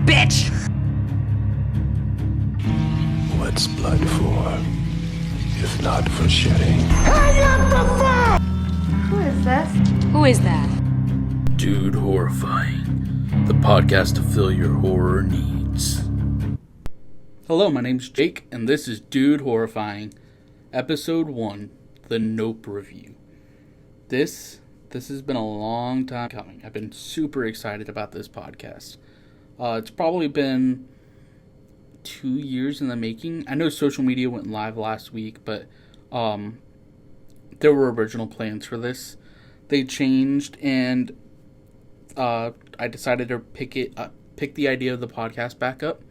bitch! What's blood for, if not for shedding? Hang up the phone! Who is this? Who is that? Dude Horrifying, the podcast to fill your horror needs. Hello, my name's Jake, and this is Dude Horrifying, Episode 1, the Nope Review. This has been a long time coming. I've been super excited about this podcast. It's probably been 2 years in the making. I know social media went live last week, but there were original plans for this. They changed, and I decided to pick the idea of the podcast back up.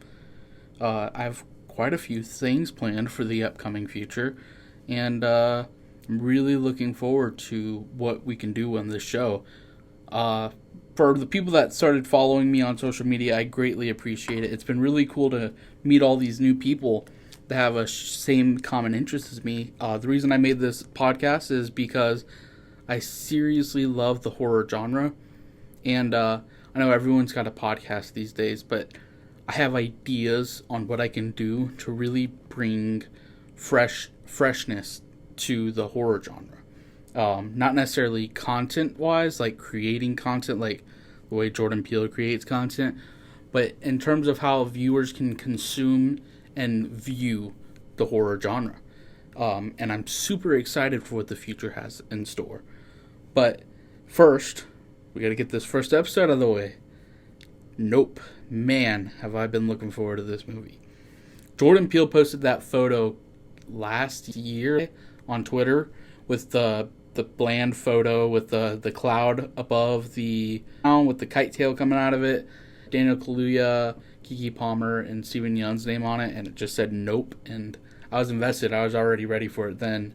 I have quite a few things planned for the upcoming future, and I'm really looking forward to what we can do on this show. For the people that started following me on social media, I greatly appreciate it. It's been really cool to meet all these new people that have a same common interest as me. The reason I made this podcast is because I seriously love the horror genre. And I know everyone's got a podcast these days, but I have ideas on what I can do to really bring freshness to the horror genre. Not necessarily content-wise, like creating content, like the way Jordan Peele creates content, but in terms of how viewers can consume and view the horror genre. And I'm super excited for what the future has in store. But first, we got to get this first episode out of the way. Nope. Man, have I been looking forward to this movie. Jordan Peele posted that photo last year on Twitter with the bland photo with the cloud above the town with the kite tail coming out of it. Daniel Kaluuya, Keke Palmer, and Steven Yeun's name on it, and it just said nope. And I was invested. I was already ready for it then.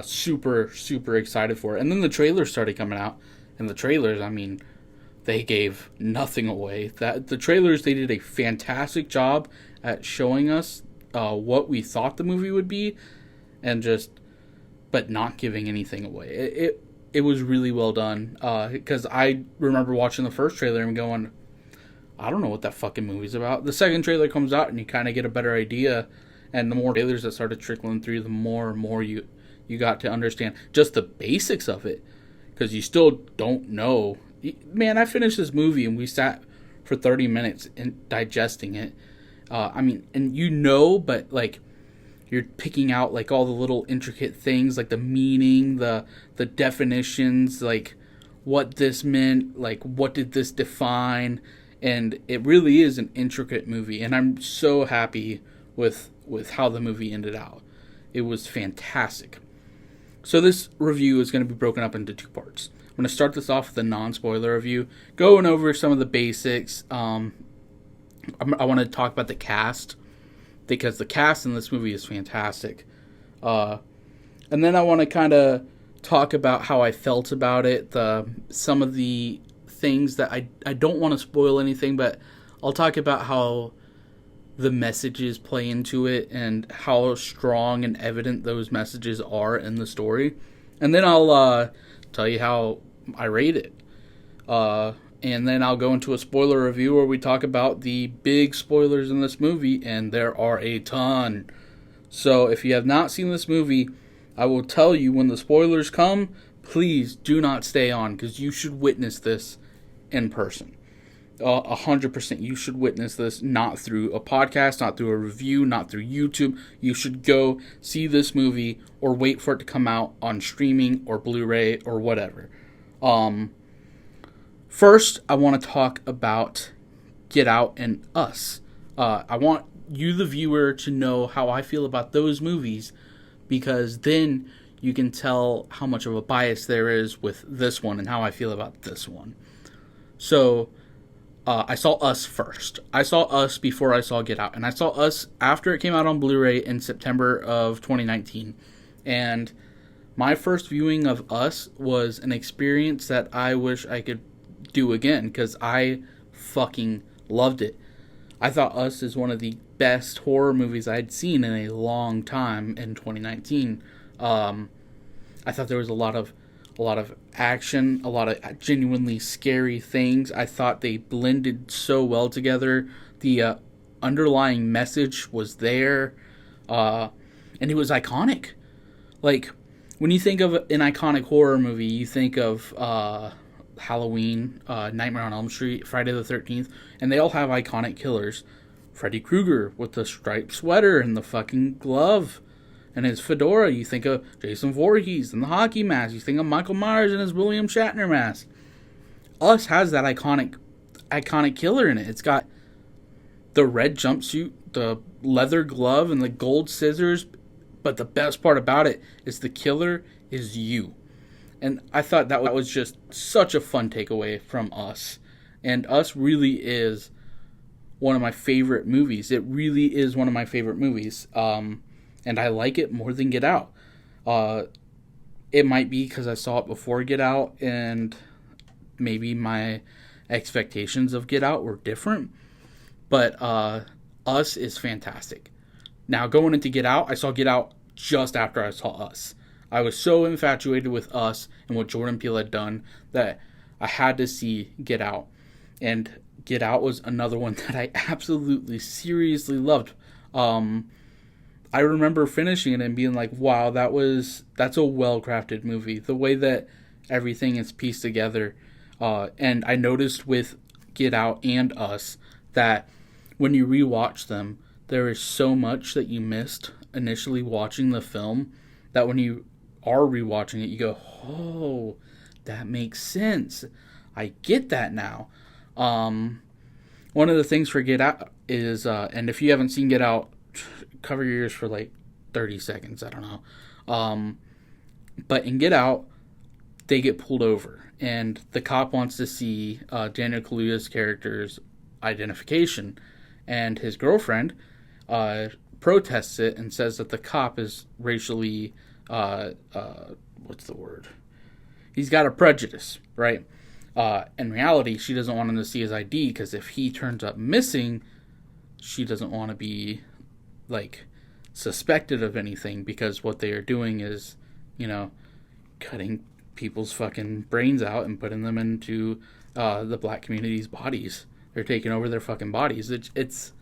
Super, super excited for it. And then the trailers started coming out. And the trailers, I mean, they gave nothing away. The trailers, they did a fantastic job at showing us what we thought the movie would be, but not giving anything away. It was really well done. Because I remember watching the first trailer and going, I don't know what that fucking movie's about. The second trailer comes out and you kind of get a better idea. And the more trailers that started trickling through, the more and more you got to understand just the basics of it. Because you still don't know. Man, I finished this movie and we sat for 30 minutes digesting it. But like you're picking out like all the little intricate things, like the meaning, the definitions, like what this meant, like what did this define, and it really is an intricate movie. And I'm so happy with how the movie ended out. It was fantastic. So this review is going to be broken up into two parts. I'm going to start this off with a non-spoiler review, going over some of the basics. I want to talk about the cast, because the cast in this movie is fantastic. And then I want to kind of talk about how I felt about it, some of the things that I don't want to spoil anything, but I'll talk about how the messages play into it and how strong and evident those messages are in the story. And then I'll tell you how I rate it. And then I'll go into a spoiler review where we talk about the big spoilers in this movie, and there are a ton. So if you have not seen this movie, I will tell you when the spoilers come, please do not stay on, because you should witness this in person. 100% you should witness this, not through a podcast, not through a review, not through YouTube. You should go see this movie or wait for it to come out on streaming or Blu-ray or whatever. First, I want to talk about Get Out and Us. I want you, the viewer, to know how I feel about those movies, because then you can tell how much of a bias there is with this one and how I feel about this one. So I saw Us first. I saw Us before I saw Get Out. And I saw Us after it came out on Blu-ray in September of 2019. And my first viewing of Us was an experience that I wish I could do again, because I fucking loved it. I thought Us is one of the best horror movies I'd seen in a long time in 2019. I thought there was a lot of a lot of action, a lot of genuinely scary things. I thought they blended so well together. The underlying message was there, and it was iconic. Like, when you think of an iconic horror movie, you think of Halloween, Nightmare on Elm Street, Friday the 13th, and they all have iconic killers. Freddy Krueger with the striped sweater and the fucking glove and his fedora. You think of Jason Voorhees and the hockey mask. You think of Michael Myers and his William Shatner mask. Us has that iconic killer in it. It's got the red jumpsuit, the leather glove, and the gold scissors. But the best part about it is the killer is you. And I thought that was just such a fun takeaway from Us. And Us really is one of my favorite movies. It really is one of my favorite movies. And I like it more than Get Out. It might be because I saw it before Get Out, and maybe my expectations of Get Out were different. But Us is fantastic. Now, going into Get Out, I saw Get Out just after I saw Us. I was so infatuated with Us and what Jordan Peele had done that I had to see Get Out. And Get Out was another one that I absolutely, seriously loved. I remember finishing it and being like, wow, that's a well-crafted movie. The way that everything is pieced together. And I noticed with Get Out and Us that when you rewatch them, there is so much that you missed initially watching the film that when you are rewatching it, you go, oh, that makes sense. I get that now. One of the things for Get Out is, and if you haven't seen Get Out, cover your ears for like 30 seconds, I don't know. But in Get Out, they get pulled over, and the cop wants to see Daniel Kaluuya's character's identification, and his girlfriend protests it and says that the cop is racially, what's the word? He's got a prejudice, right? In reality, she doesn't want him to see his ID, because if he turns up missing, she doesn't want to be, like, suspected of anything, because what they are doing is, cutting people's fucking brains out and putting them into the black community's bodies. They're taking over their fucking bodies. It's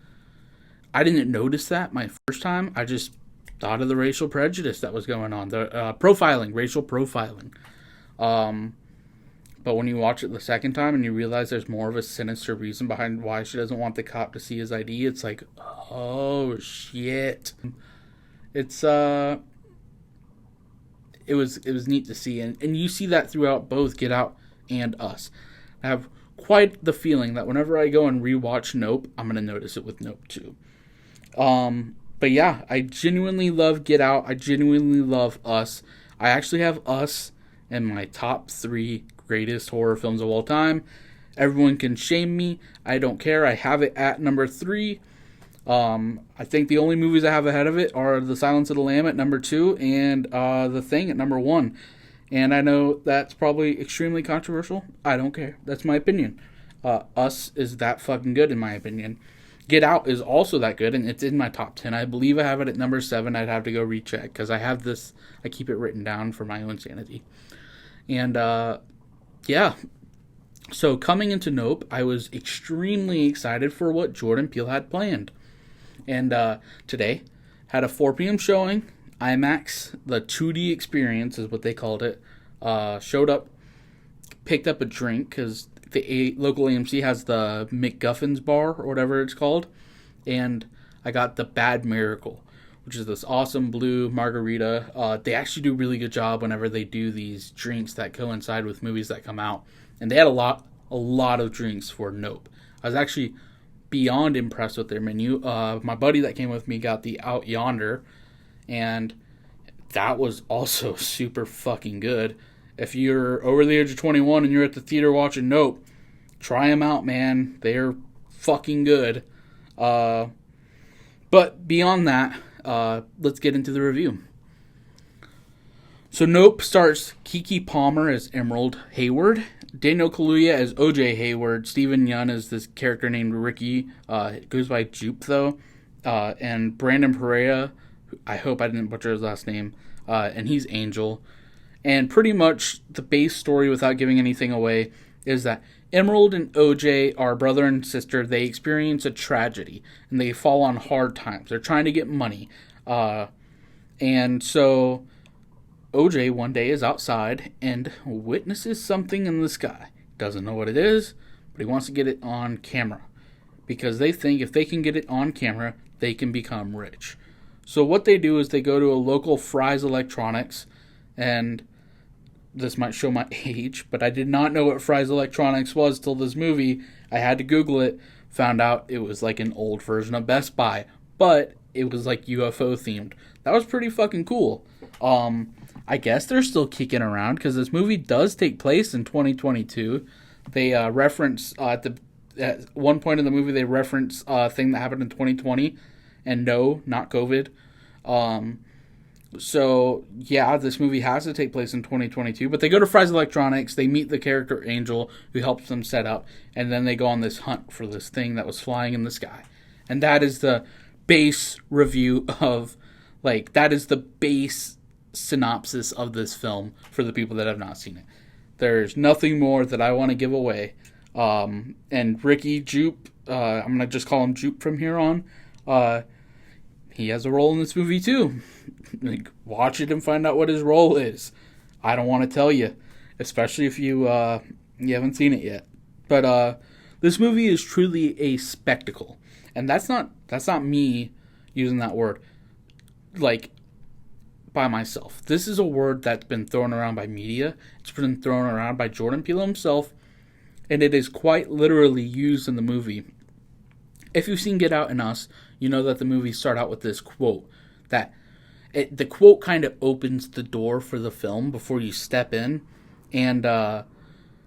I didn't notice that my first time. I just thought of the racial prejudice that was going on. The racial profiling. But when you watch it the second time and you realize there's more of a sinister reason behind why she doesn't want the cop to see his ID, it's like, oh shit. It's it was neat to see, and you see that throughout both Get Out and Us. I have quite the feeling that whenever I go and rewatch Nope, I'm gonna notice it with Nope too. But yeah, I genuinely love Get Out. I genuinely love Us. I actually have Us in my top 3 greatest horror films of all time. Everyone can shame me. I don't care. I have it at number 3. I think the only movies I have ahead of it are The Silence of the Lamb at number 2 and The Thing at number 1. And I know that's probably extremely controversial. I don't care. That's my opinion. Us is that fucking good in my opinion. Get Out is also that good, and it's in my top 10. I believe I have it at number 7. I'd have to go recheck, because I have this, I keep it written down for my own sanity. And, yeah. So coming into Nope, I was extremely excited for what Jordan Peele had planned. And today, had a 4 p.m. showing, IMAX, the 2D experience is what they called it. Showed up, picked up a drink, because the local AMC has the McGuffin's bar, or whatever it's called. And I got the Bad Miracle, which is this awesome blue margarita. They actually do a really good job whenever they do these drinks that coincide with movies that come out. And they had a lot of drinks for Nope. I was actually beyond impressed with their menu. My buddy that came with me got the Out Yonder, and that was also super fucking good. If you're over the age of 21 and you're at the theater watching Nope, try them out, man. They're fucking good. But beyond that, let's get into the review. So Nope stars Keke Palmer as Emerald Hayward, Daniel Kaluuya as O.J. Hayward, Steven Yeun as this character named Ricky, it goes by Jupe though, and Brandon Pereira, I hope I didn't butcher his last name, and he's Angel. And pretty much the base story, without giving anything away, is that Emerald and OJ are brother and sister. They experience a tragedy, and they fall on hard times. They're trying to get money. And so OJ one day is outside and witnesses something in the sky. Doesn't know what it is, but he wants to get it on camera. Because they think if they can get it on camera, they can become rich. So what they do is they go to a local Fry's Electronics, and this might show my age, but I did not know what Fry's Electronics was till this movie. I had to Google it, found out it was like an old version of Best Buy, but it was like UFO themed. That was pretty fucking cool. I guess they're still kicking around because this movie does take place in 2022. They reference at one point in the movie they reference a thing that happened in 2020, and no, not COVID. So yeah, this movie has to take place in 2022. But they go to Fry's Electronics, they meet the character Angel, who helps them set up, and then they go on this hunt for this thing that was flying in the sky. And that is the base review of, like, that is the base synopsis of this film for the people that have not seen it. There's nothing more that I want to give away. And Ricky Jupe, I'm going to just call him Jupe from here on, he has a role in this movie too. Like, watch it and find out what his role is. I don't want to tell you, especially if you haven't seen it yet. But this movie is truly a spectacle, and that's not me using that word like by myself. This is a word that's been thrown around by media. It's been thrown around by Jordan Peele himself, and it is quite literally used in the movie. If you've seen Get Out and Us, you know that the movie start out with this quote. The quote kind of opens the door for the film before you step in. And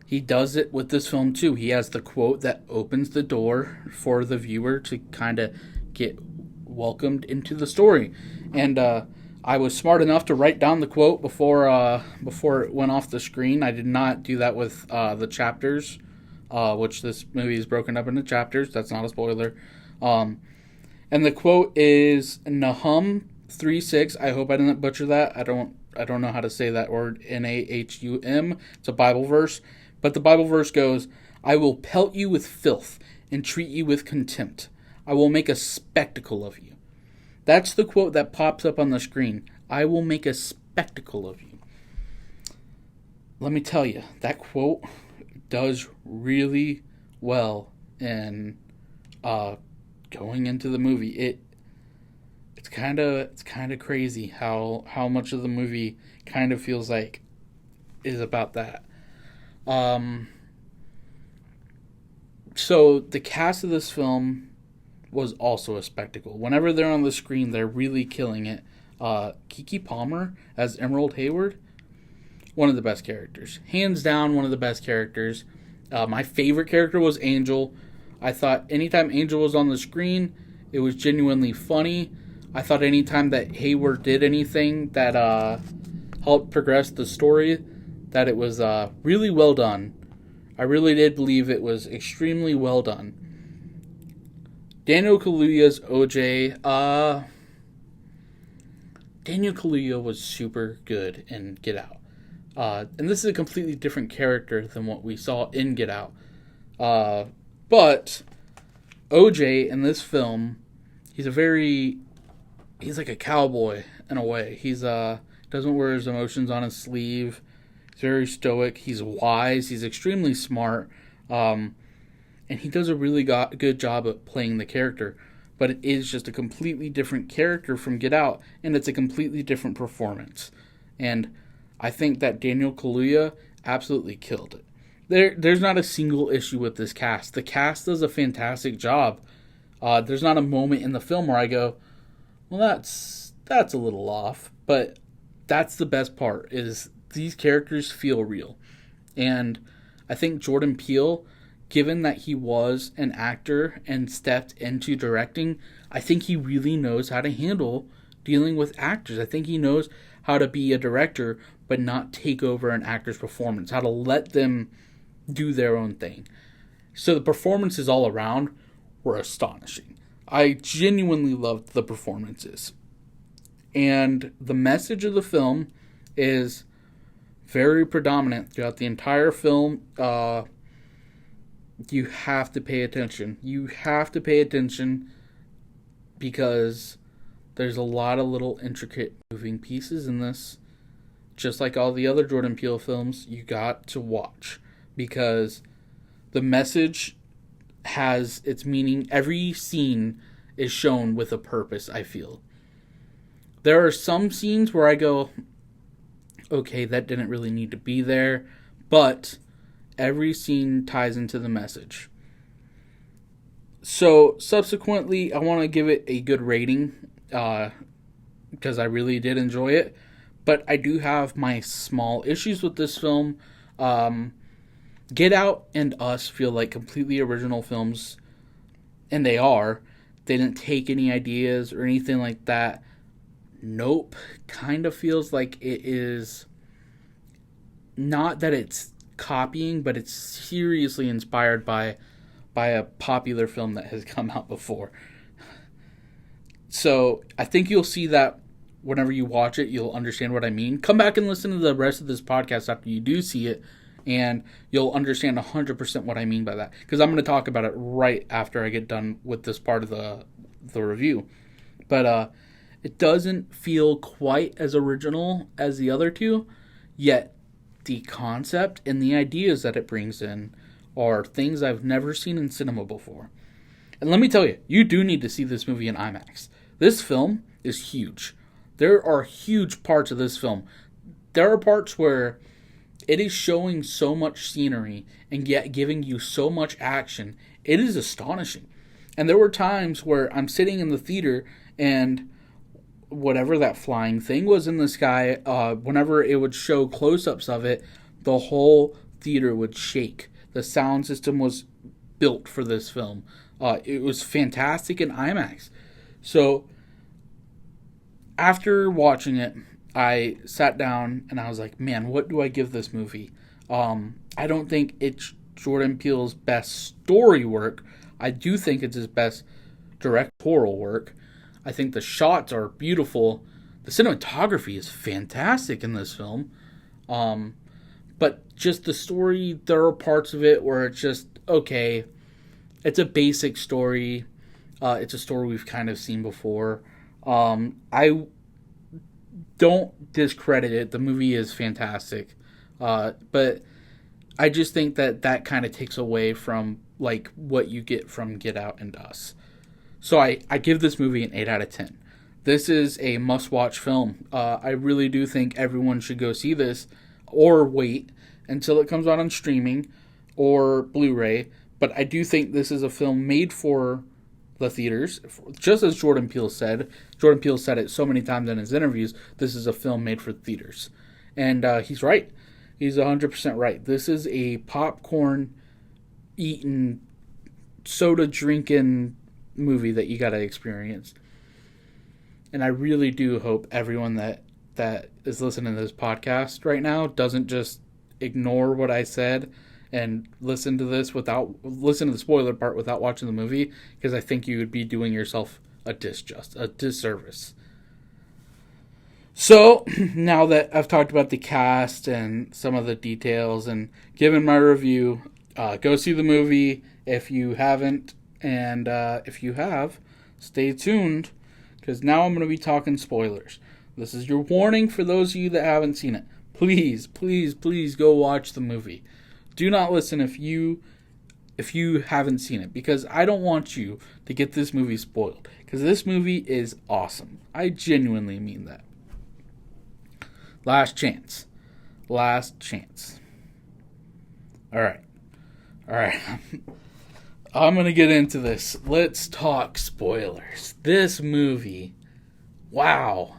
he does it with this film too. He has the quote that opens the door for the viewer to kind of get welcomed into the story. And I was smart enough to write down the quote before it went off the screen. I did not do that with the chapters, which this movie is broken up into chapters. That's not a spoiler. And the quote is Nahum 3:6. I hope I didn't butcher that. I don't know how to say that word. Nahum. It's a Bible verse. But the Bible verse goes, I will pelt you with filth and treat you with contempt. I will make a spectacle of you. That's the quote that pops up on the screen. I will make a spectacle of you. Let me tell you, that quote does really well in going into the movie. It's kind of crazy how much of the movie kind of feels like is about that. So the cast of this film was also a spectacle. Whenever they're on the screen, they're really killing it. Keke Palmer as Emerald Hayward, one of the best characters. Hands down, one of the best characters. My favorite character was Angel. I thought anytime Angel was on the screen, it was genuinely funny. I thought anytime that Hayward did anything that helped progress the story, that it was really well done. I really did believe it was extremely well done. Daniel Kaluuya's OJ, Daniel Kaluuya was super good in Get Out. And this is a completely different character than what we saw in Get Out. But OJ in this film, he's like a cowboy in a way. He's doesn't wear his emotions on his sleeve. He's very stoic. He's wise. He's extremely smart. And he does a really good job at playing the character. But it is just a completely different character from Get Out, and it's a completely different performance. And I think that Daniel Kaluuya absolutely killed it. There's not a single issue with this cast. The cast does a fantastic job. There's not a moment in the film where I go, well, that's a little off. But that's the best part, is these characters feel real. And I think Jordan Peele, given that he was an actor and stepped into directing, I think he really knows how to handle dealing with actors. I think he knows how to be a director but not take over an actor's performance, how to let them do their own thing. So the performances all around were astonishing. I genuinely loved the performances. And the message of the film is very predominant throughout the entire film. You have to pay attention. You have to pay attention because there's a lot of little intricate moving pieces in this. Just like all the other Jordan Peele films, you got to watch because the message has its meaning. Every scene is shown with a purpose, I feel. There are some scenes where I go, okay, that didn't really need to be there, but every scene ties into the message. So, subsequently, I want to give it a good rating, because I really did enjoy it, but I do have my small issues with this film. Get Out and Us feel like completely original films, and they are. They didn't take any ideas or anything like that. Nope. Kind of feels like it is, not that it's copying, but it's seriously inspired by a popular film that has come out before. So I think you'll see that whenever you watch it, you'll understand what I mean. Come back and listen to the rest of this podcast after you do see it, and you'll understand 100% what I mean by that. Because I'm going to talk about it right after I get done with this part of the review. But it doesn't feel quite as original as the other two, yet the concept and the ideas that it brings in are things I've never seen in cinema before. And let me tell you, you do need to see this movie in IMAX. This film is huge. There are huge parts of this film. There are parts where it is showing so much scenery and yet giving you so much action. It is astonishing. And there were times where I'm sitting in the theater and whatever that flying thing was in the sky, whenever it would show close-ups of it, the whole theater would shake. The sound system was built for this film. It was fantastic in IMAX. So, after watching it, I sat down and I was like, man, what do I give this movie? I don't think it's Jordan Peele's best story work. I do think it's his best directorial work. I think the shots are beautiful. The cinematography is fantastic in this film. But just the story, there are parts of it where it's just, okay, it's a basic story. It's a story we've kind of seen before. I don't discredit it. The movie is fantastic. But I just think that kind of takes away from like what you get from Get Out and Us. So I give this movie an 8 out of 10. This is a must-watch film. I really do think everyone should go see this or wait until it comes out on streaming or Blu-ray. But I do think this is a film made for the theaters. Just as Jordan Peele said. Jordan Peele said it so many times in his interviews, this is a film made for theaters. And he's right. He's 100% right. This is a popcorn-eating, soda-drinking movie that you got to experience. And I really do hope everyone that is listening to this podcast right now doesn't just ignore what I said and listen to the spoiler part without watching the movie, because I think you would be doing yourself a disservice. So, now that I've talked about the cast and some of the details and given my review, go see the movie if you haven't, and if you have, stay tuned, because now I'm going to be talking spoilers. This is your warning for those of you that haven't seen it. Please, please, please go watch the movie. Do not listen if you haven't seen it, because I don't want you to get this movie spoiled, because this movie is awesome. I genuinely mean that. Last chance. Alright. I'm going to get into this. Let's talk spoilers. This movie. Wow.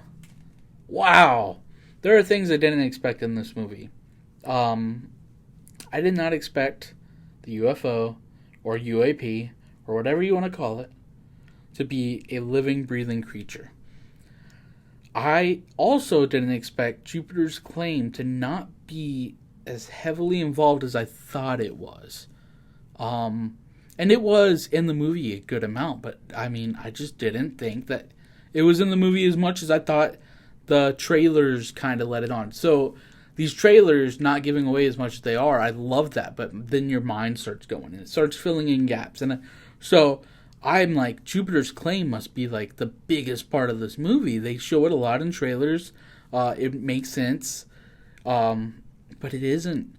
There are things I didn't expect in this movie. I did not expect the UFO or UAP or whatever you want to call it to be a living, breathing creature. I also didn't expect Jupiter's claim to not be as heavily involved as I thought it was. And it was in the movie a good amount, but I mean, I just didn't think that it was in the movie as much as I thought the trailers kind of let it on. So these trailers not giving away as much as they are, I love that. But then your mind starts going and it starts filling in gaps. And so I'm like, Jupiter's Claim must be like the biggest part of this movie. They show it a lot in trailers. It makes sense. But it isn't.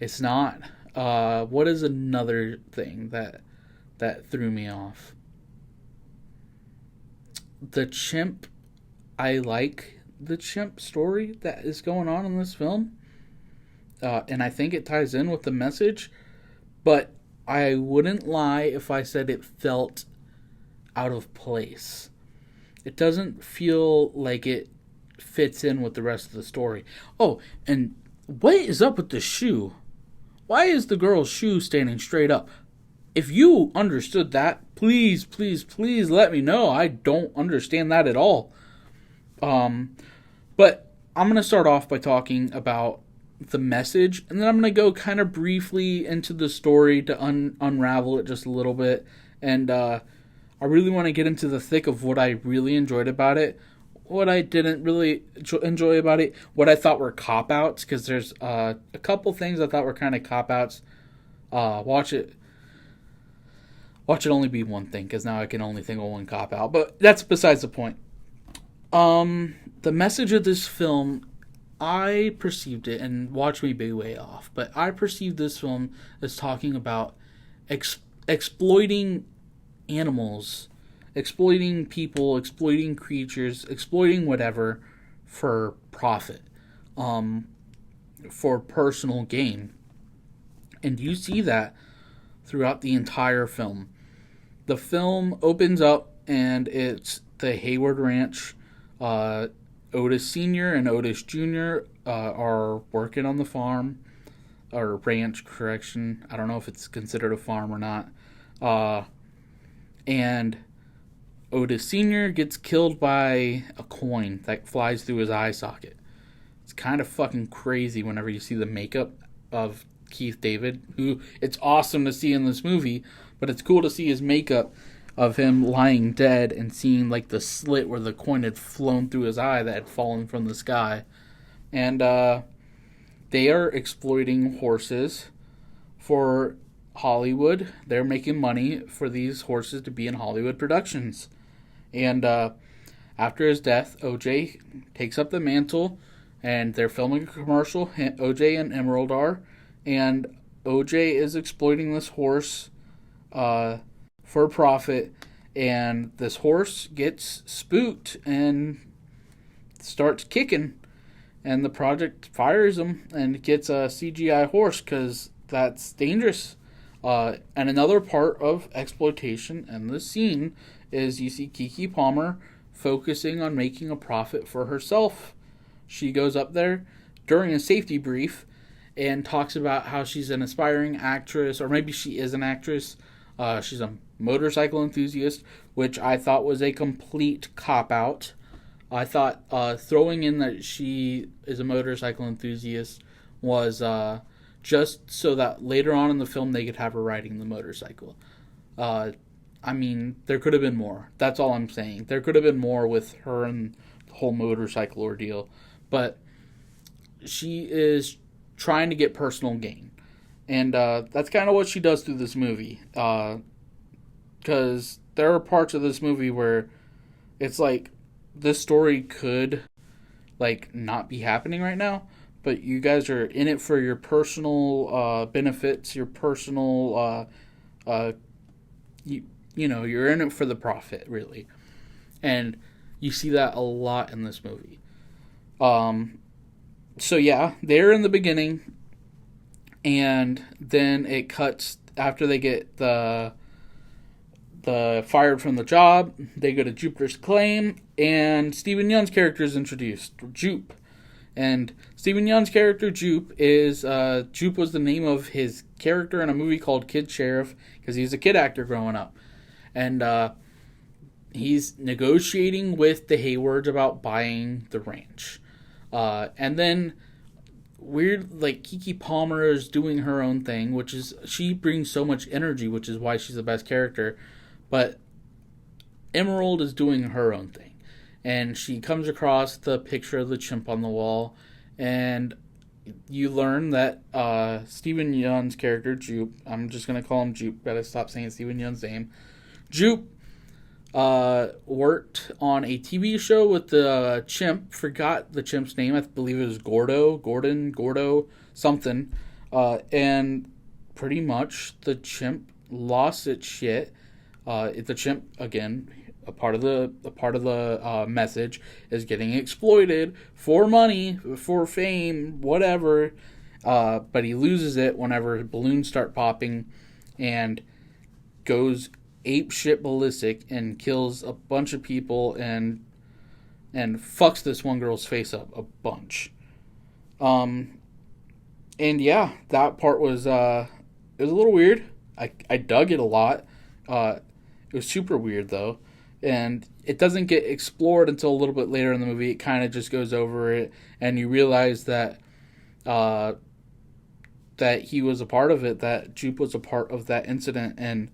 It's not. What is another thing that threw me off? The chimp. I like the chimp story that is going on in this film. And I think it ties in with the message. But I wouldn't lie if I said it felt out of place. It doesn't feel like it fits in with the rest of the story. Oh, and what is up with the shoe? Why is the girl's shoe standing straight up? If you understood that, please, please, please let me know. I don't understand that at all. But I'm going to start off by talking about the message, and then I'm going to go kind of briefly into the story to unravel it just a little bit. And I really want to get into the thick of what I really enjoyed about it, what I didn't really enjoy about it, what I thought were cop-outs, because there's a couple things I thought were kind of cop-outs. Watch it only be one thing, because now I can only think of one cop-out, but that's besides the point. The message of this film, I perceived it, and watch me be way off, but I perceived this film as talking about exploiting animals, exploiting people, exploiting creatures, exploiting whatever for profit, for personal gain. And you see that throughout the entire film. The film opens up and it's the Hayward Ranch. Otis Sr. and Otis Jr. Are working on the farm, or ranch, correction. I don't know if it's considered a farm or not. And Otis Sr. gets killed by a coin that flies through his eye socket. It's kind of fucking crazy whenever you see the makeup of Keith David, who it's awesome to see in this movie, but it's cool to see his makeup of him lying dead and seeing like the slit where the coin had flown through his eye that had fallen from the sky. And they are exploiting horses for Hollywood. They're making money for these horses to be in Hollywood productions. And after his death, OJ takes up the mantle and they're filming a commercial. OJ and Emerald are. And OJ is exploiting this horse for profit, and this horse gets spooked and starts kicking, and the project fires him and gets a CGI horse because that's dangerous. And another part of exploitation in this scene is you see Keke Palmer focusing on making a profit for herself. She goes up there during a safety brief and talks about how she's an aspiring actress, or maybe she is an actress. She's a motorcycle enthusiast, which I thought was a complete cop-out. I thought throwing in that she is a motorcycle enthusiast was just so that later on in the film they could have her riding the motorcycle. I mean, there could have been more. That's all I'm saying. There could have been more with her and the whole motorcycle ordeal. But she is trying to get personal gain. And that's kind of what she does through this movie. Because there are parts of this movie where it's like, this story could, like, not be happening right now. But you guys are in it for your personal benefits, your personal, you know, you're in it for the profit, really. And you see that a lot in this movie. So yeah, they're in the beginning, and then it cuts after they get the fired from the job. They go to Jupiter's Claim, and Stephen Yeun's character is introduced, Jupe. And Stephen Yeun's character, Jupe, is Jupe was the name of his character in a movie called Kid Sheriff, because he's a kid actor growing up. And he's negotiating with the Haywards about buying the ranch. And then Keke Palmer is doing her own thing, which is, she brings so much energy, which is why she's the best character. But Emerald is doing her own thing. And she comes across the picture of the chimp on the wall. And you learn that Steven Yeun's character, Jupe, I'm just going to call him Jupe, gotta stop saying Steven Yeun's name. Jupe worked on a TV show with the chimp, forgot the chimp's name, I believe it was Gordo, something. And pretty much the chimp lost its shit. The chimp, again, a part of the message is getting exploited for money, for fame, whatever. But he loses it whenever balloons start popping, and goes ape shit ballistic and kills a bunch of people and fucks this one girl's face up a bunch. And yeah, that part was it was a little weird. I dug it a lot. It was super weird though. And it doesn't get explored until a little bit later in the movie. It kind of just goes over it, and you realize that that he was a part of it, that Jupe was a part of that incident, and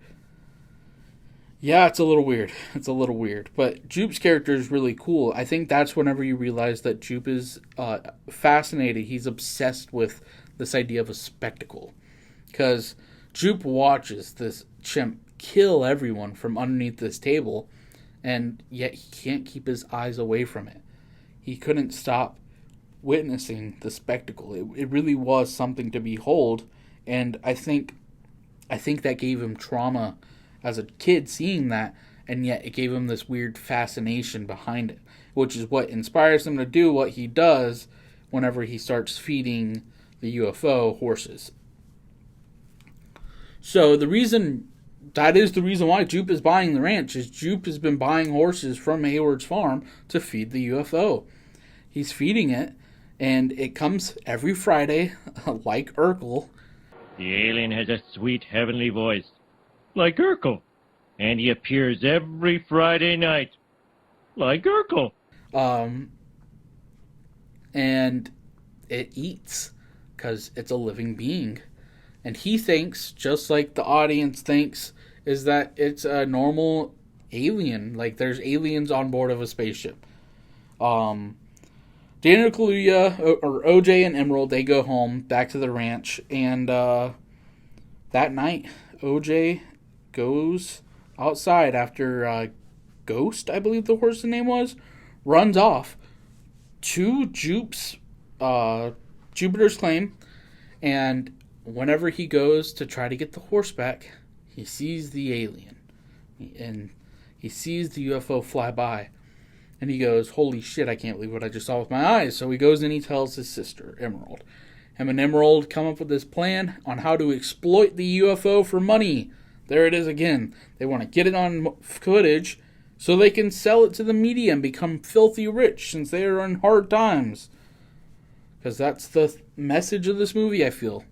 yeah, it's a little weird. It's a little weird. But Jupe's character is really cool. I think that's whenever you realize that Jupe is fascinated. He's obsessed with this idea of a spectacle. Because Jupe watches this chimp kill everyone from underneath this table, and yet he can't keep his eyes away from it. He couldn't stop witnessing the spectacle. It really was something to behold, and I think that gave him trauma as a kid seeing that, and yet it gave him this weird fascination behind it, which is what inspires him to do what he does whenever he starts feeding the UFO horses. So that is the reason why Jupe is buying the ranch, is Jupe has been buying horses from Hayward's farm to feed the UFO. He's feeding it, and it comes every Friday, like Urkel. The alien has a sweet heavenly voice, like Urkel, and he appears every Friday night, like Urkel. And it eats, because it's a living being. And he thinks, just like the audience thinks, is that it's a normal alien. Like, there's aliens on board of a spaceship. Daniel Kaluuya, or OJ and Emerald, they go home, back to the ranch. And that night, OJ goes outside after Ghost, I believe the horse's name was, runs off to Jupiter's claim. And whenever he goes to try to get the horse back, he sees the alien. And he sees the UFO fly by. And he goes, holy shit, I can't believe what I just saw with my eyes. So he goes and he tells his sister, Emerald. Him and Emerald come up with this plan on how to exploit the UFO for money. There it is again. They want to get it on footage so they can sell it to the media and become filthy rich since they are in hard times. Because that's the message of this movie, I feel.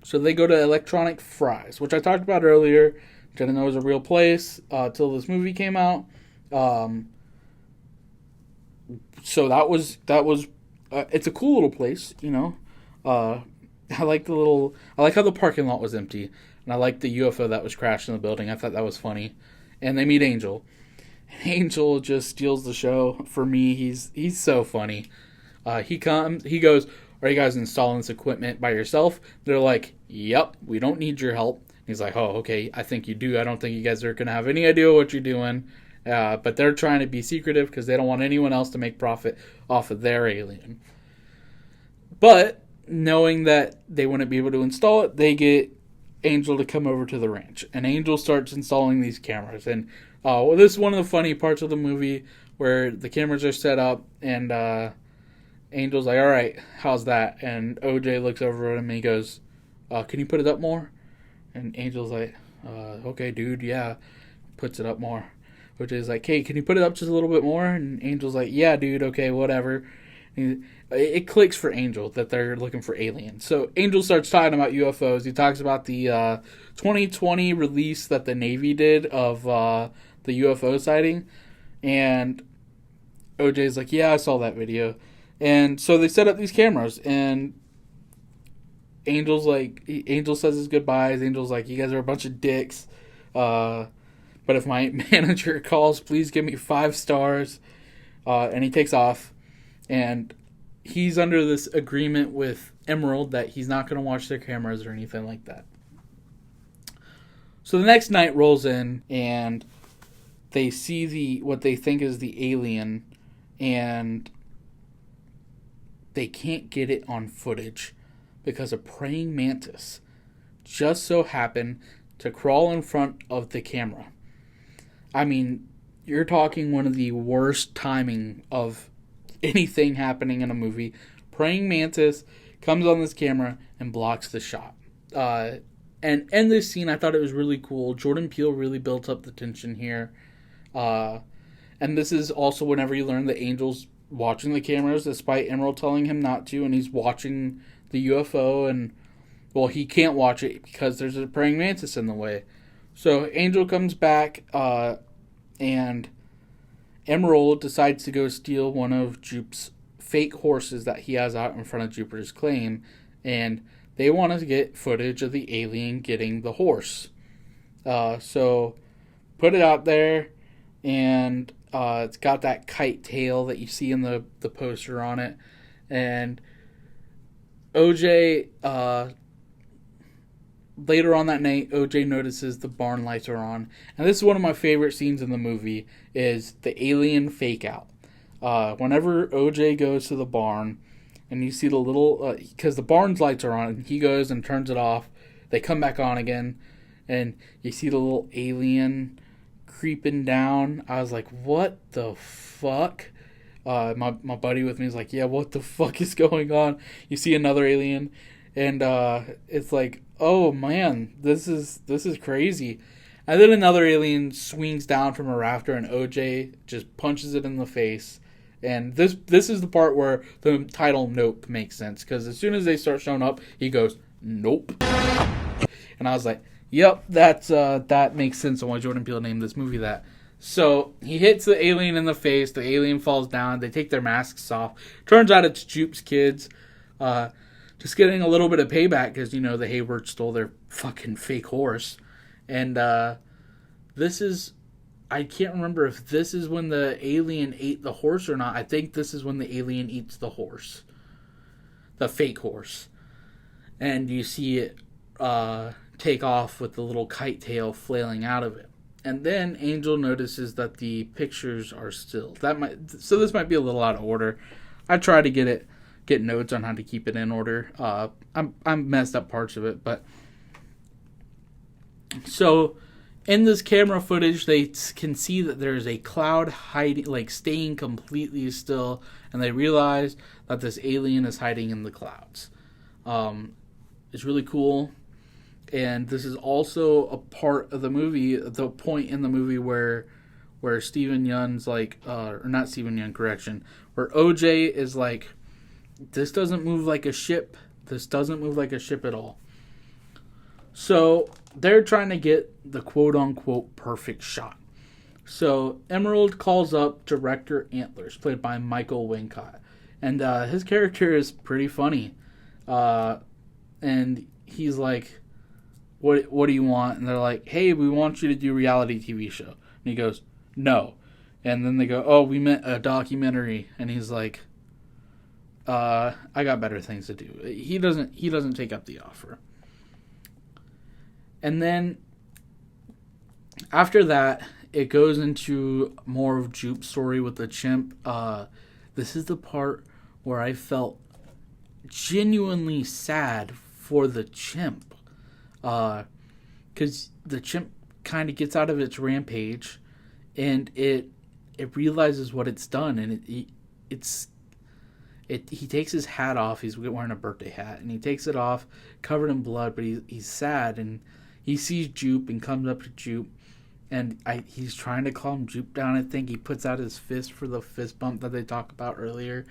So they go to Electronic Fries, which I talked about earlier. Didn't know it was a real place till this movie came out. So that was it's a cool little place, you know. I like how the parking lot was empty, and I like the UFO that was crashed in the building. I thought that was funny. And they meet Angel. Angel just steals the show for me. He's so funny. He goes, are you guys installing this equipment by yourself? They're like, yep, we don't need your help. He's like, oh, okay, I think you do. I don't think you guys are going to have any idea what you're doing. But they're trying to be secretive because they don't want anyone else to make profit off of their alien. But knowing that they wouldn't be able to install it, they get Angel to come over to the ranch. And Angel starts installing these cameras. And this is one of the funny parts of the movie where the cameras are set up and Angel's like, all right, how's that? And OJ looks over at him and he goes, can you put it up more? And Angel's like, okay, dude, yeah. Puts it up more. OJ's like, hey, can you put it up just a little bit more? And Angel's like, yeah, dude, okay, whatever. And it clicks for Angel that they're looking for aliens. So Angel starts talking about UFOs. He talks about the 2020 release that the Navy did of the UFO sighting. And OJ's like, yeah, I saw that video. And so they set up these cameras, and Angel says his goodbyes. Angel's like, you guys are a bunch of dicks. But if my manager calls, please give me 5 stars. And he takes off. And he's under this agreement with Emerald that he's not going to watch their cameras or anything like that. So the next night rolls in, and they see what they think is the alien, and they can't get it on footage because a praying mantis just so happened to crawl in front of the camera. I mean, you're talking one of the worst timing of anything happening in a movie. Praying mantis comes on this camera and blocks the shot. And in this scene, I thought it was really cool. Jordan Peele really built up the tension here. And this is also whenever you learn that Angel's watching the cameras, despite Emerald telling him not to, and he's watching the UFO, and, well, he can't watch it because there's a praying mantis in the way. So Angel comes back, and Emerald decides to go steal one of Jupe's fake horses that he has out in front of Jupiter's claim, and they want to get footage of the alien getting the horse. So put it out there, and it's got that kite tail that you see in the poster on it. And OJ, later on that night, OJ notices the barn lights are on. And this is one of my favorite scenes in the movie, is the alien fake out. Whenever OJ goes to the barn, and you see the little, because the barn's lights are on, and he goes and turns it off. They come back on again, and you see the little alien creeping down. I was like, what the fuck? My buddy with me is like, yeah, what the fuck is going on? You see another alien, and it's like, oh man, this is crazy. And then another alien swings down from a rafter, and OJ just punches it in the face. And this is the part where the title Nope makes sense, because as soon as they start showing up, he goes, nope. And I was like, yep, that makes sense on why Jordan Peele named this movie that. So he hits the alien in the face, the alien falls down, they take their masks off. Turns out it's Jupe's kids, just getting a little bit of payback because, you know, the Haywards stole their fucking fake horse. And this is... I can't remember if this is when the alien ate the horse or not. I think this is when the alien eats the horse. The fake horse. And you see it take off with the little kite tail flailing out of it. And then Angel notices that the pictures are still. So this might be a little out of order. I try to get notes on how to keep it in order. I'm messed up parts of it, but... So... in this camera footage, they can see that there's a cloud hiding, like staying completely still, and they realize that this alien is hiding in the clouds. It's really cool, and this is also a part of the movie, the point in the movie where Steven Yeun's like, or not Steven Yeun, correction, where OJ is like, this doesn't move like a ship. This doesn't move like a ship at all. So they're trying to get the quote-unquote perfect shot. So Emerald calls up director Antlers, played by Michael Wincott. And his character is pretty funny. And he's like, what do you want? And they're like, hey, we want you to do a reality TV show. And he goes, no. And then they go, oh, we meant a documentary. And he's like, I got better things to do. He doesn't take up the offer. And then, after that, it goes into more of Jupe's story with the chimp. This is the part where I felt genuinely sad for the chimp. Because the chimp kind of gets out of its rampage, and it realizes what it's done, and he takes his hat off. He's wearing a birthday hat, and he takes it off, covered in blood, but he's sad, and he sees Jupe and comes up to Jupe, and he's trying to calm Jupe down. I think he puts out his fist for the fist bump that they talked about earlier,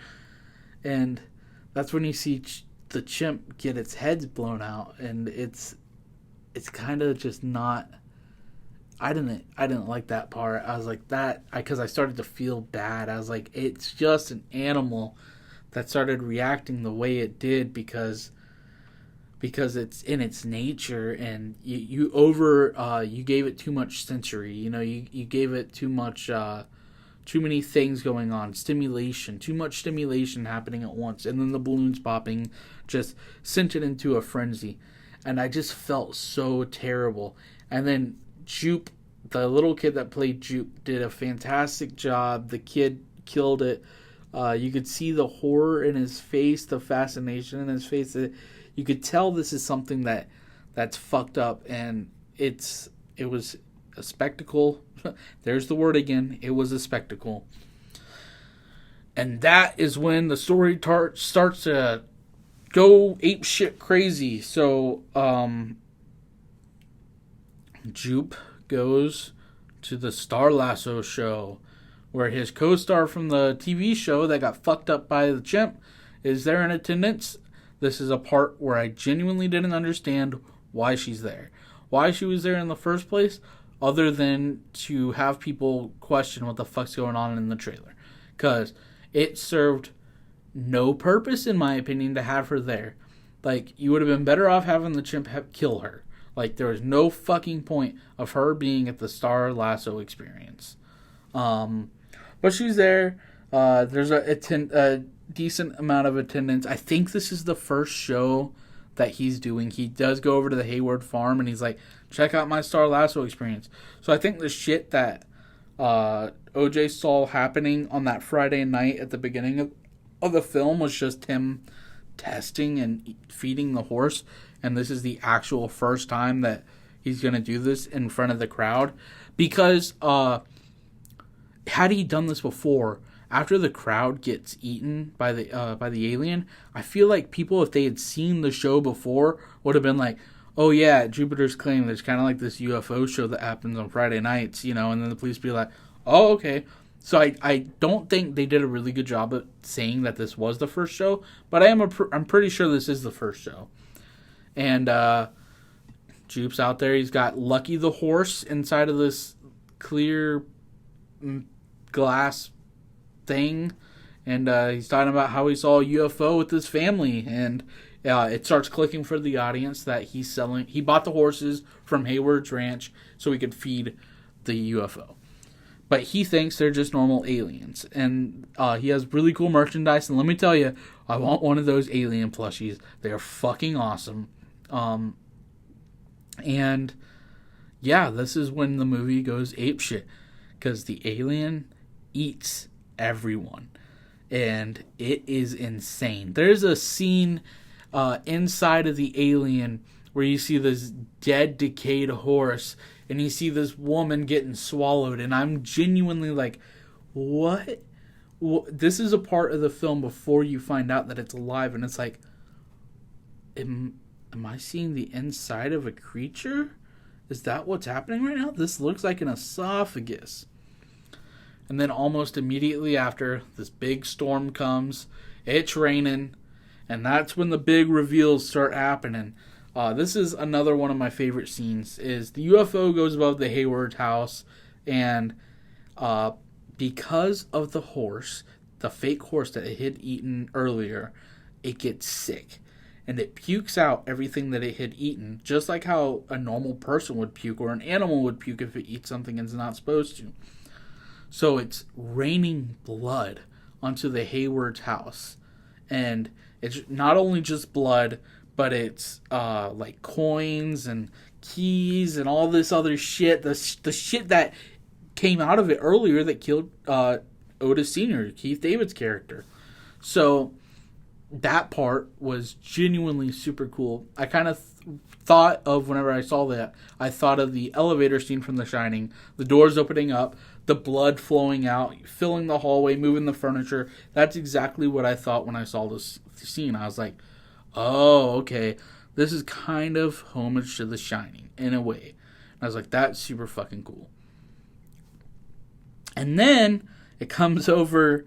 and that's when you see the chimp get its heads blown out, and it's kind of just not. I didn't like that part. I was like that because I started to feel bad. I was like, it's just an animal that started reacting the way it did because it's in its nature, and you gave it too much sensory. You know, you gave it too much too many things going on, stimulation, too much stimulation happening at once, and then the balloons popping just sent it into a frenzy. And I just felt so terrible. And then Jupe, the little kid that played Jupe, did a fantastic job. The kid killed it. You could see the horror in his face, the fascination in his face. You could tell this is something that's fucked up, and it was a spectacle. There's the word again. It was a spectacle. And that is when the story starts to go ape shit crazy. So, Jupe goes to the Star Lasso show, where his co-star from the TV show that got fucked up by the chimp is there in attendance. This is a part where I genuinely didn't understand why she's there. Why she was there in the first place, other than to have people question what the fuck's going on in the trailer. Because it served no purpose, in my opinion, to have her there. Like, you would have been better off having the chimp kill her. Like, there was no fucking point of her being at the Star Lasso experience. But she's there. There's a decent amount of attendance. I think this is the first show that he's doing. He does go over to the Hayward farm and he's like, check out my Star Lasso experience. So I think the shit that OJ saw happening on that Friday night at the beginning of the film was just him testing and feeding the horse. And this is the actual first time that he's going to do this in front of the crowd. Because had he done this before, after the crowd gets eaten by the alien, I feel like people, if they had seen the show before, would have been like, oh yeah, Jupiter's Claim, there's kind of like this UFO show that happens on Friday nights, and then the police be like, oh, okay. So I don't think they did a really good job of saying that this was the first show, but I'm pretty sure this is the first show. And Jupe's out there. He's got Lucky the horse inside of this clear glass thing, and he's talking about how he saw a UFO with his family, and it starts clicking for the audience that he bought the horses from Hayward's ranch so he could feed the UFO. But he thinks they're just normal aliens. And he has really cool merchandise. And let me tell you, I want one of those alien plushies. They are fucking awesome. And yeah, this is when the movie goes apeshit. Because the alien eats everyone. And it is insane. There's a scene inside of the alien where you see this dead, decayed horse, and you see this woman getting swallowed, and I'm genuinely like, what? This is a part of the film before you find out that it's alive, and it's like, am I seeing the inside of a creature? Is that what's happening right now? This looks like an esophagus. And then almost immediately after, this big storm comes, it's raining, and that's when the big reveals start happening. This is another one of my favorite scenes, is the UFO goes above the Hayward house, and because of the horse, the fake horse that it had eaten earlier, it gets sick. And it pukes out everything that it had eaten, just like how a normal person would puke, or an animal would puke if it eats something it's not supposed to. So it's raining blood onto the Hayward's house. And it's not only just blood, but it's like coins and keys and all this other shit. The shit that came out of it earlier that killed Otis Sr., Keith David's character. So that part was genuinely super cool. I kind of thought of, whenever I saw that, I thought of the elevator scene from The Shining. The doors opening up, the blood flowing out, filling the hallway, moving the furniture. That's exactly what I thought when I saw this scene. I was like, oh, okay, this is kind of homage to The Shining, in a way. And I was like, that's super fucking cool. And then it comes over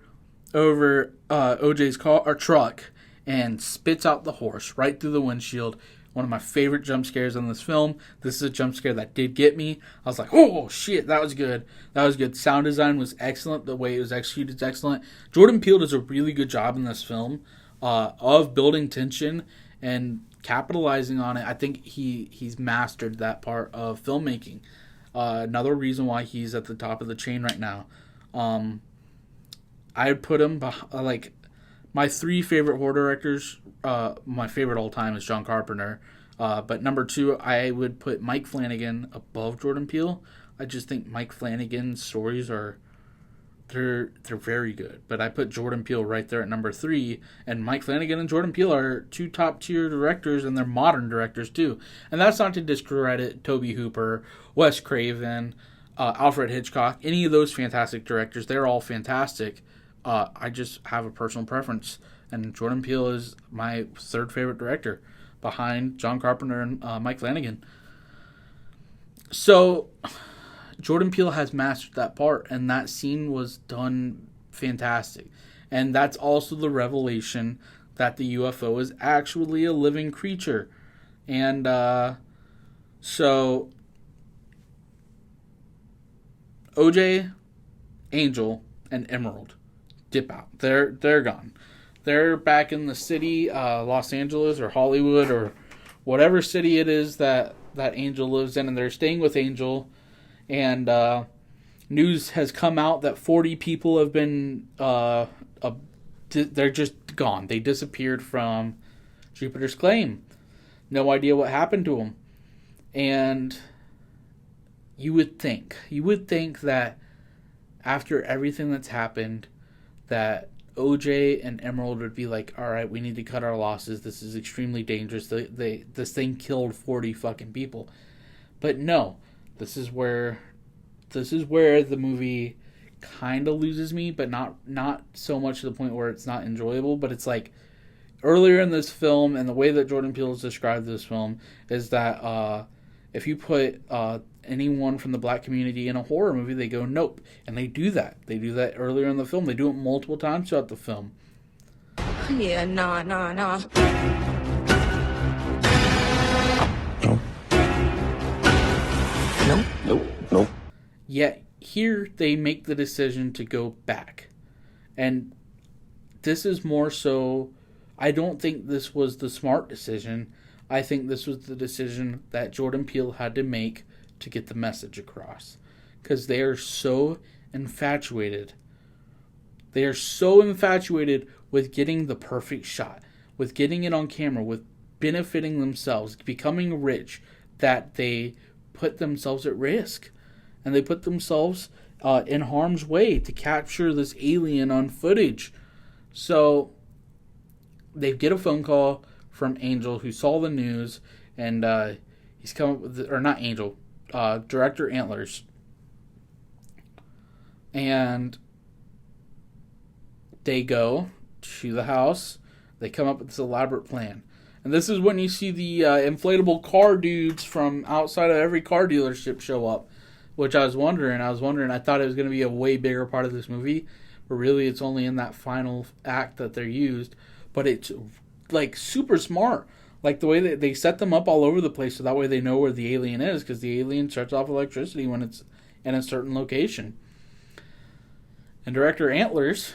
OJ's car or truck and spits out the horse right through the windshield. One of my favorite jump scares in this film. This is a jump scare that did get me. I was like, oh, shit, that was good. That was good. Sound design was excellent. The way it was executed is excellent. Jordan Peele does a really good job in this film of building tension and capitalizing on it. I think he's mastered that part of filmmaking. Another reason why he's at the top of the chain right now. I'd put him like my 3 favorite horror directors. My favorite all time is John Carpenter. But number 2, I would put Mike Flanagan above Jordan Peele. I just think Mike Flanagan's stories are they're very good. But I put Jordan Peele right there at number 3, and Mike Flanagan and Jordan Peele are 2 top tier directors, and they're modern directors too. And that's not to discredit Tobe Hooper, Wes Craven, Alfred Hitchcock, any of those fantastic directors. They're all fantastic. I just have a personal preference, and Jordan Peele is my 3rd favorite director, behind John Carpenter and Mike Flanagan. So Jordan Peele has mastered that part, and that scene was done fantastic. And that's also the revelation that the UFO is actually a living creature. And so OJ, Angel, and Emerald dip out. They're gone. They're back in the city, Los Angeles or Hollywood or whatever city it is that Angel lives in, and they're staying with Angel. And news has come out that 40 people have been, they're just gone. They disappeared from Jupiter's Claim. No idea what happened to them. And you would think that after everything that's happened, that OJ and Emerald would be like, all right, we need to cut our losses. This is extremely dangerous. This thing killed 40 fucking people. But no, this is where the movie kind of loses me, but not so much to the point where it's not enjoyable. But it's like earlier in this film, and the way that Jordan Peele has described this film is that if you put anyone from the black community in a horror movie, they go nope, and they do that. They do that earlier in the film. They do it multiple times throughout the film. Yeah, nah. Nope. Yet here they make the decision to go back. And this is more so, I don't think this was the smart decision. I think this was the decision that Jordan Peele had to make to get the message across. Because they are so infatuated. They are so infatuated with getting the perfect shot, with getting it on camera, with benefiting themselves, becoming rich, that they put themselves at risk. And they put themselves in harm's way to capture this alien on footage. So they get a phone call from Angel, who saw the news, and he's come up with, or not Angel, director Antlers. And they go to the house. They come up with this elaborate plan. And this is when you see the inflatable car dudes from outside of every car dealership show up. Which I was wondering, I thought it was going to be a way bigger part of this movie. But really, it's only in that final act that they're used. But it's, like, super smart. Like, the way that they set them up all over the place so that way they know where the alien is. Because the alien shuts off electricity when it's in a certain location. And director Antlers,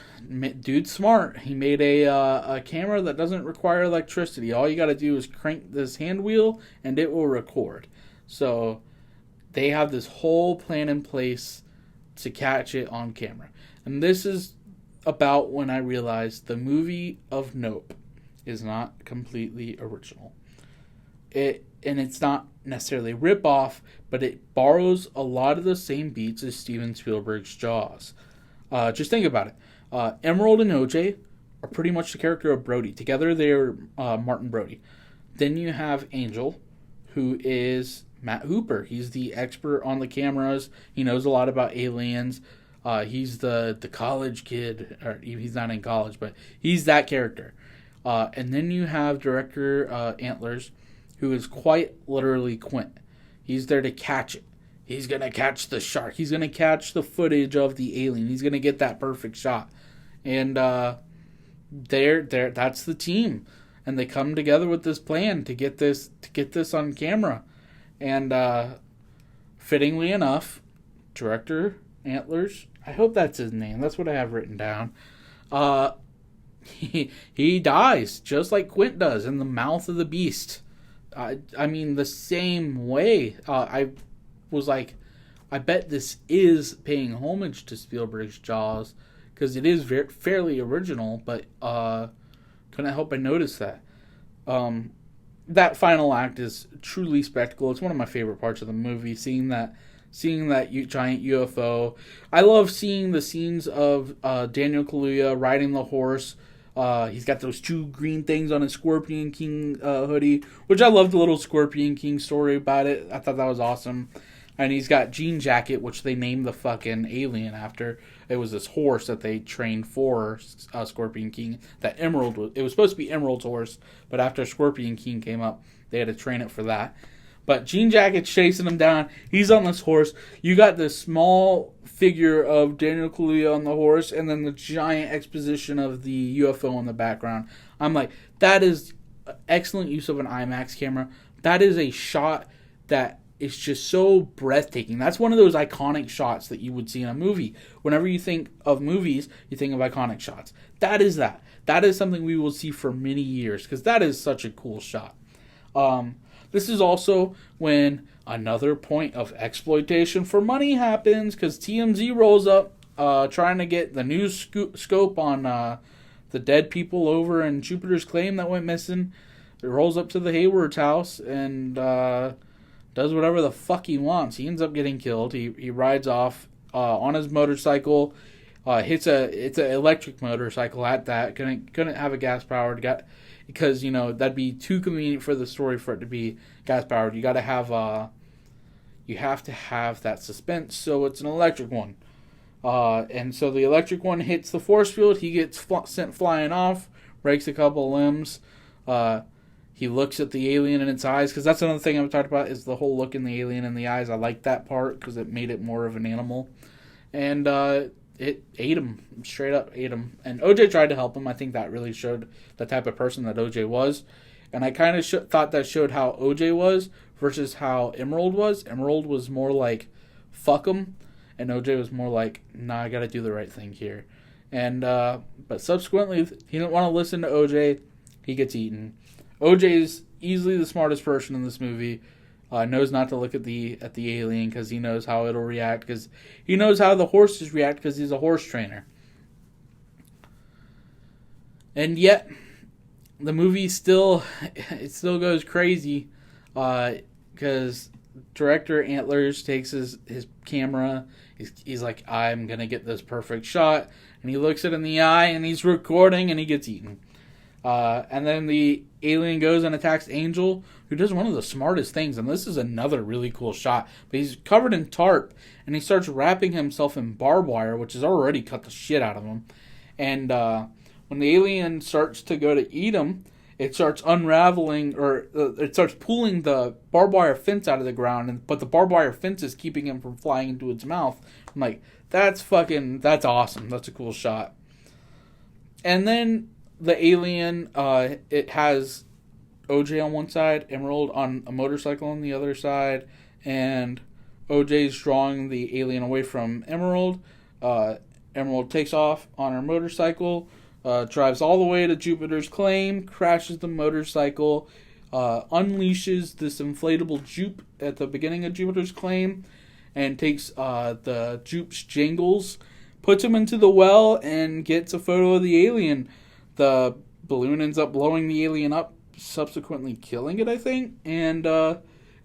dude's smart. He made a camera that doesn't require electricity. All you got to do is crank this hand wheel and it will record. So they have this whole plan in place to catch it on camera. And this is about when I realized the movie of Nope is not completely original. It's not necessarily a rip-off, but it borrows a lot of the same beats as Steven Spielberg's Jaws. Just think about it. Emerald and OJ are pretty much the character of Brody. Together they're Martin Brody. Then you have Angel, who is Matt Hooper. He's the expert on the cameras. He knows a lot about aliens. He's the college kid. Or he's not in college, but he's that character. And then you have director Antlers, who is quite literally Quint. He's there to catch it. He's going to catch the shark. He's going to catch the footage of the alien. He's going to get that perfect shot. And that's the team. And they come together with this plan to get this on camera. And fittingly enough, director Antlers, I hope that's his name. That's what I have written down. He dies just like Quint does in the mouth of the beast. I mean, the same way. I was like, I bet this is paying homage to Spielberg's Jaws, because it is fairly original, but couldn't help but notice that. That final act is truly spectacle. It's one of my favorite parts of the movie, seeing that giant UFO. I love seeing the scenes of Daniel Kaluuya riding the horse. He's got those two green things on his Scorpion King hoodie, which I love the little Scorpion King story about it. I thought that was awesome. And he's got Jean Jacket, which they named the fucking alien after. It was this horse that they trained for Scorpion King. It was supposed to be Emerald's horse, but after Scorpion King came up, they had to train it for that. But Jean Jacket's chasing him down. He's on this horse. You got this small figure of Daniel Kaluuya on the horse, and then the giant exposition of the UFO in the background. I'm like, that is excellent use of an IMAX camera. That is a shot that is just so breathtaking. That's one of those iconic shots that you would see in a movie. Whenever you think of movies, you think of iconic shots. That is that. That is something we will see for many years, because that is such a cool shot. This is also when another point of exploitation for money happens, because TMZ rolls up trying to get the news scope on the dead people over in Jupiter's Claim that went missing. It rolls up to the Hayward's house and does whatever the fuck he wants. He ends up getting killed. He rides off on his motorcycle. It's an electric motorcycle at that. Couldn't have a gas powered. Because, that'd be too convenient for the story for it to be gas-powered. You have to have that suspense, so it's an electric one. And so the electric one hits the force field. He gets sent flying off, breaks a couple limbs. He looks at the alien in its eyes, because that's another thing I've talked about, is the whole look in the alien in the eyes. I like that part, because it made it more of an animal. And it ate him, straight up ate him. And OJ tried to help him. I think that really showed the type of person that OJ was. And I kind of thought that showed how OJ was versus how Emerald was. Emerald was more like, fuck him. And OJ was more like, nah, I gotta do the right thing here. And, but subsequently, he didn't want to listen to OJ. He gets eaten. OJ's easily the smartest person in this movie. Knows not to look at the alien because he knows how it'll react, because he knows how the horses react because he's a horse trainer. And yet, the movie still goes crazy, because director Antlers takes his camera. He's like, I'm gonna get this perfect shot, and he looks it in the eye, and he's recording, and he gets eaten. And then the alien goes and attacks Angel, who does one of the smartest things, and this is another really cool shot. But he's covered in tarp, and he starts wrapping himself in barbed wire, which has already cut the shit out of him. And when the alien starts to go to eat him, it starts unraveling, or it starts pulling the barbed wire fence out of the ground, but the barbed wire fence is keeping him from flying into its mouth. I'm like, that's awesome. That's a cool shot. And then the alien, it has OJ on one side, Emerald on a motorcycle on the other side, and OJ's drawing the alien away from Emerald. Emerald takes off on her motorcycle, drives all the way to Jupiter's Claim, crashes the motorcycle, unleashes this inflatable jupe at the beginning of Jupiter's Claim, and takes the jupe's jangles, puts him into the well, and gets a photo of the alien. The balloon ends up blowing the alien up, subsequently killing it, I think, and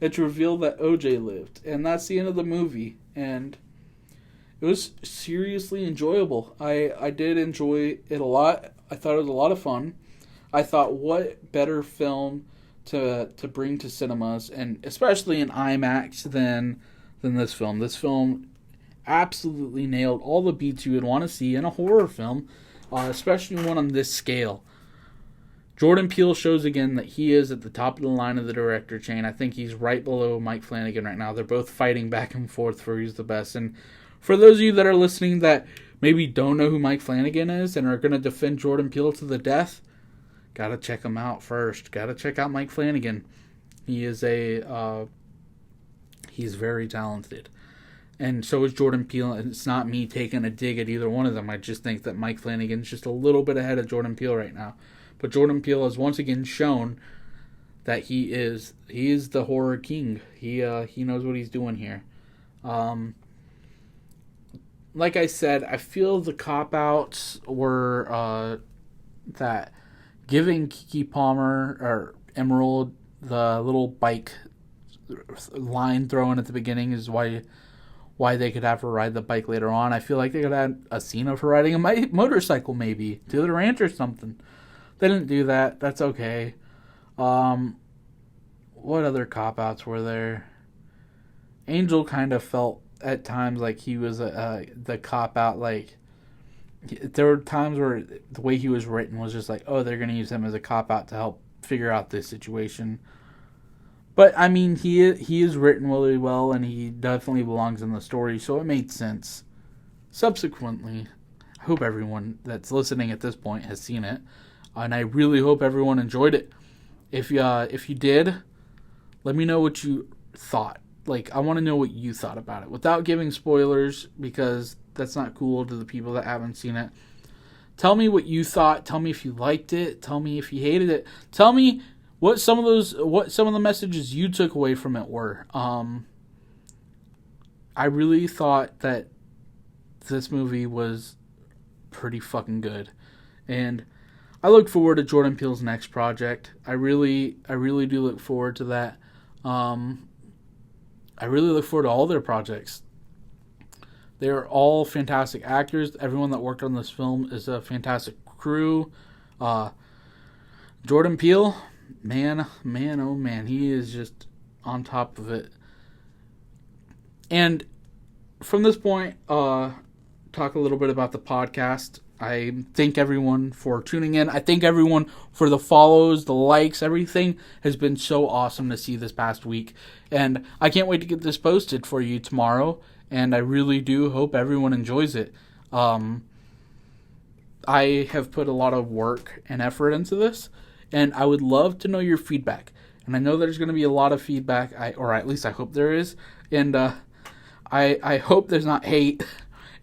it's revealed that OJ lived, and that's the end of the movie. And it was seriously enjoyable. I did enjoy it a lot. I thought it was a lot of fun. I thought, what better film to bring to cinemas, and especially in IMAX, than this film. This film absolutely nailed all the beats you would want to see in a horror film, especially one on this scale. Jordan Peele shows again that he is at the top of the line of the director chain. I think he's right below Mike Flanagan right now. They're both fighting back and forth for who's the best. And for those of you that are listening that maybe don't know who Mike Flanagan is and are going to defend Jordan Peele to the death, gotta check him out first. Gotta check out Mike Flanagan. He is he's very talented. And so is Jordan Peele, and it's not me taking a dig at either one of them. I just think that Mike Flanagan's just a little bit ahead of Jordan Peele right now. But Jordan Peele has once again shown that he is the horror king. He knows what he's doing here. like I said, I feel the cop-outs were that giving Keke Palmer or Emerald the little bike line thrown at the beginning is why they could have her ride the bike later on. I feel like they could have had a scene of her riding a motorcycle maybe to the ranch or something. They didn't do that. That's okay. What other cop-outs were there? Angel kind of felt at times like he was the cop-out. Like, there were times where the way he was written was just like, oh, they're going to use him as a cop-out to help figure out this situation. But, I mean, he is written really well, and he definitely belongs in the story, so it made sense. Subsequently, I hope everyone that's listening at this point has seen it, and I really hope everyone enjoyed it. If you did, let me know what you thought. Like, I want to know what you thought about it, without giving spoilers, because that's not cool to the people that haven't seen it. Tell me what you thought. Tell me if you liked it. Tell me if you hated it. Tell me what some of the messages you took away from it were. I really thought that this movie was pretty fucking good, and I look forward to Jordan Peele's next project. I really do look forward to that. I really look forward to all their projects. They're all fantastic actors. Everyone that worked on this film is a fantastic crew. Jordan Peele, man, oh man, he is just on top of it. And from this point, talk a little bit about the podcast. I thank everyone for tuning in. I thank everyone for the follows, the likes, everything has been so awesome to see this past week. And I can't wait to get this posted for you tomorrow. And I really do hope everyone enjoys it. I have put a lot of work and effort into this, and I would love to know your feedback. And I know there's going to be a lot of feedback, or at least I hope there is. And I hope there's not hate.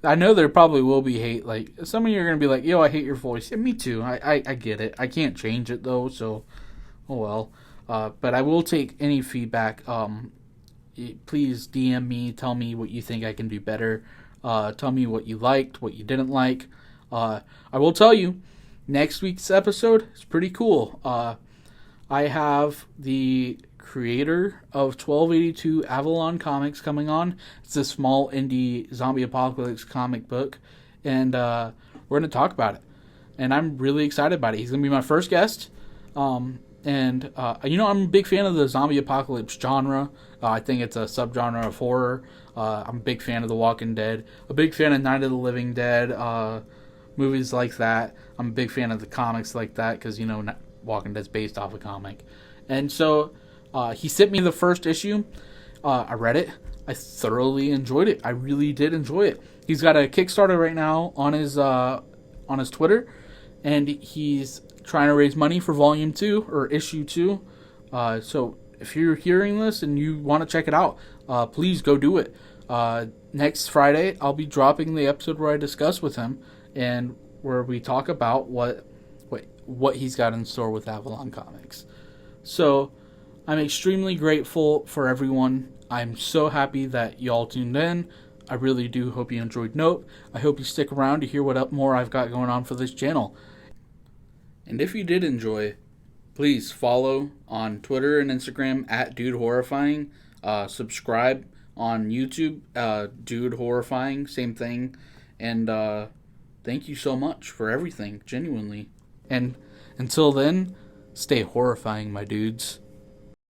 I know there probably will be hate. Like, some of you are going to be like, yo, I hate your voice. Yeah, me too. I get it. I can't change it, though, so, oh well. But I will take any feedback. Please DM me. Tell me what you think I can do better. Tell me what you liked, what you didn't like. I will tell you, next week's episode is pretty cool. I have the creator of 1282 Avalon Comics coming on. It's a small indie zombie apocalypse comic book, and we're going to talk about it. And I'm really excited about it. He's going to be my first guest. I'm a big fan of the zombie apocalypse genre. I think it's a subgenre of horror. I'm a big fan of The Walking Dead. A big fan of Night of the Living Dead. Movies like that. I'm a big fan of the comics like that because, Walking Dead's based off a comic. And so he sent me the first issue. I read it. I thoroughly enjoyed it. I really did enjoy it. He's got a Kickstarter right now on his Twitter, and he's trying to raise money for Volume 2 or Issue 2. So if you're hearing this and you want to check it out, please go do it. Next Friday, I'll be dropping the episode where I discuss with him and where we talk about what he's got in store with Avalon Comics. So I'm extremely grateful for everyone. I'm so happy that y'all tuned in. I really do hope you enjoyed Nope. I hope you stick around to hear what more I've got going on for this channel. And if you did enjoy, please follow on Twitter and Instagram at Dude Horrifying. Subscribe on YouTube, Dude Horrifying, same thing. And thank you so much for everything, genuinely. And until then, stay horrifying, my dudes.